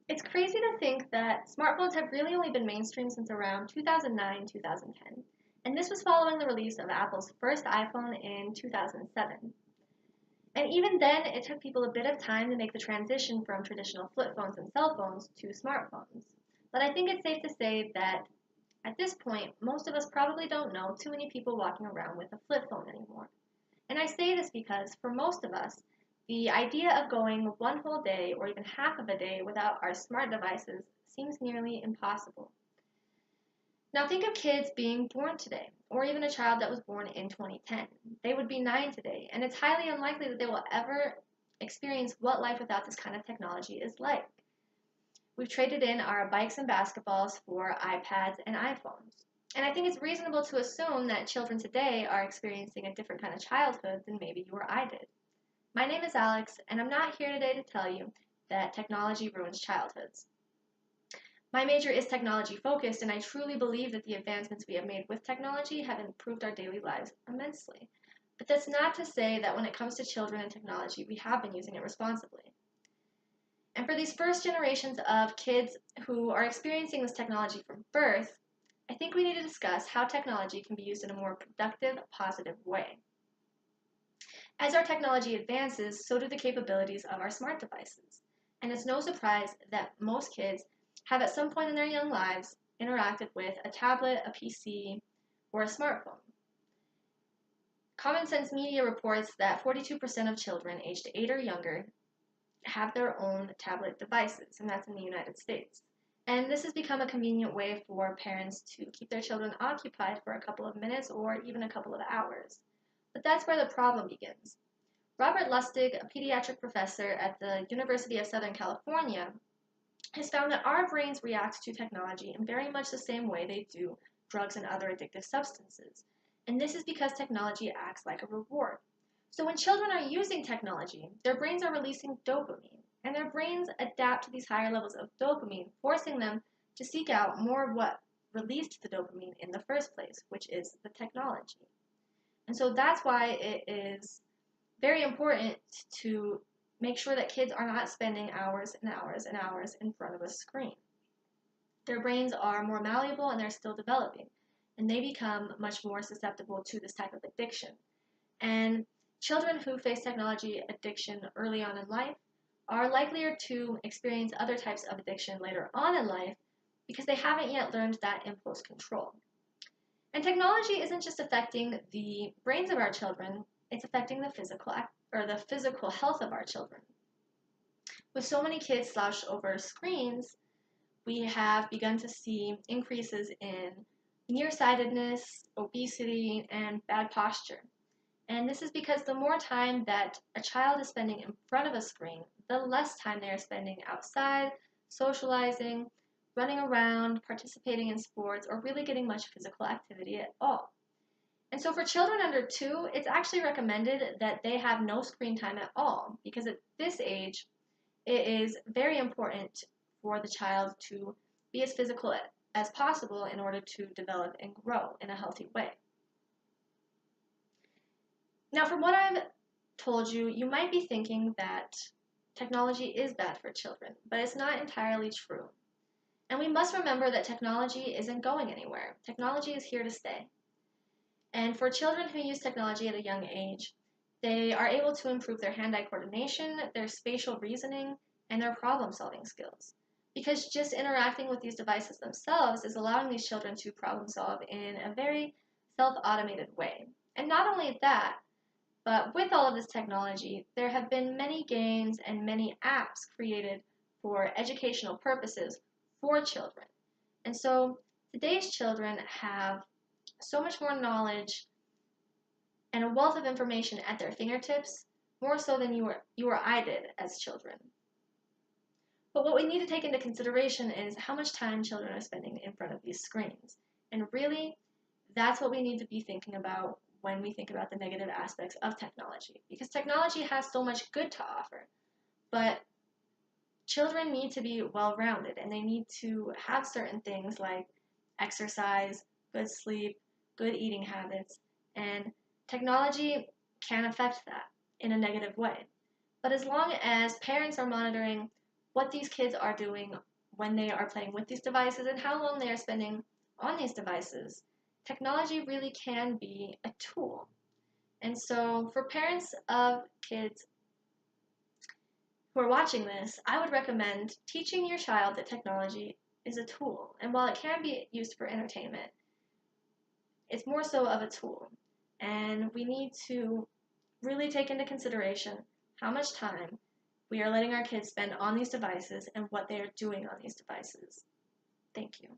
It's crazy to think that smartphones have really only been mainstream since around 2009, 2010. And this was following the release of Apple's first iPhone in 2007. And even then, it took people a bit of time to make the transition from traditional flip phones and cell phones to smartphones. But I think it's safe to say that at this point, most of us probably don't know too many people walking around with a flip phone anymore. And I say this because for most of us, the idea of going one whole day or even half of a day without our smart devices seems nearly impossible. Now think of kids being born today, or even a child that was born in 2010. They would be 9 today, and it's highly unlikely that they will ever experience what life without this kind of technology is like. We've traded in our bikes and basketballs for iPads and iPhones. And I think it's reasonable to assume that children today are experiencing a different kind of childhood than maybe you or I did. My name is Alex, and I'm not here today to tell you that technology ruins childhoods. My major is technology focused, and I truly believe that the advancements we have made with technology have improved our daily lives immensely. But that's not to say that when it comes to children and technology, we have been using it responsibly. And for these first generations of kids who are experiencing this technology from birth, I think we need to discuss how technology can be used in a more productive, positive way. As our technology advances, so do the capabilities of our smart devices. And it's no surprise that most kids have at some point in their young lives interacted with a tablet, a PC, or a smartphone. Common Sense Media reports that 42% of children aged 8 or younger have their own tablet devices, and that's in the United States. And this has become a convenient way for parents to keep their children occupied for a couple of minutes or even a couple of hours. But that's where the problem begins. Robert Lustig, a pediatric professor at the University of Southern California, has found that our brains react to technology in very much the same way they do drugs and other addictive substances. And this is because technology acts like a reward. So when children are using technology, their brains are releasing dopamine, and their brains adapt to these higher levels of dopamine, forcing them to seek out more of what released the dopamine in the first place, which is the technology. And so that's why it is very important to make sure that kids are not spending hours and hours and hours in front of a screen. Their brains are more malleable and they're still developing, and they become much more susceptible to this type of addiction. And children who face technology addiction early on in life are likelier to experience other types of addiction later on in life because they haven't yet learned that impulse control. And technology isn't just affecting the brains of our children, it's affecting the physical health of our children. With so many kids slouched over screens, we have begun to see increases in nearsightedness, obesity, and bad posture. And this is because the more time that a child is spending in front of a screen, the less time they are spending outside, socializing, running around, participating in sports, or really getting much physical activity at all. And so for children under 2, it's actually recommended that they have no screen time at all because at this age, it is very important for the child to be as physical as possible in order to develop and grow in a healthy way. Now, from what I've told you, you might be thinking that technology is bad for children, but it's not entirely true. And we must remember that technology isn't going anywhere. Technology is here to stay. And for children who use technology at a young age, they are able to improve their hand-eye coordination, their spatial reasoning, and their problem-solving skills. Because just interacting with these devices themselves is allowing these children to problem solve in a very self-automated way. And not only that, but with all of this technology, there have been many games and many apps created for educational purposes for children. And so today's children have so much more knowledge and a wealth of information at their fingertips, more so than you or I did as children. But what we need to take into consideration is how much time children are spending in front of these screens. And really, that's what we need to be thinking about when we think about the negative aspects of technology. Because technology has so much good to offer, but children need to be well rounded and they need to have certain things like exercise, good sleep, good eating habits, and technology can affect that in a negative way. But as long as parents are monitoring what these kids are doing when they are playing with these devices and how long they are spending on these devices, technology really can be a tool. And so, for parents of kids who are watching this, I would recommend teaching your child that technology is a tool. And while it can be used for entertainment, it's more so of a tool. And we need to really take into consideration how much time we are letting our kids spend on these devices and what they are doing on these devices. Thank you.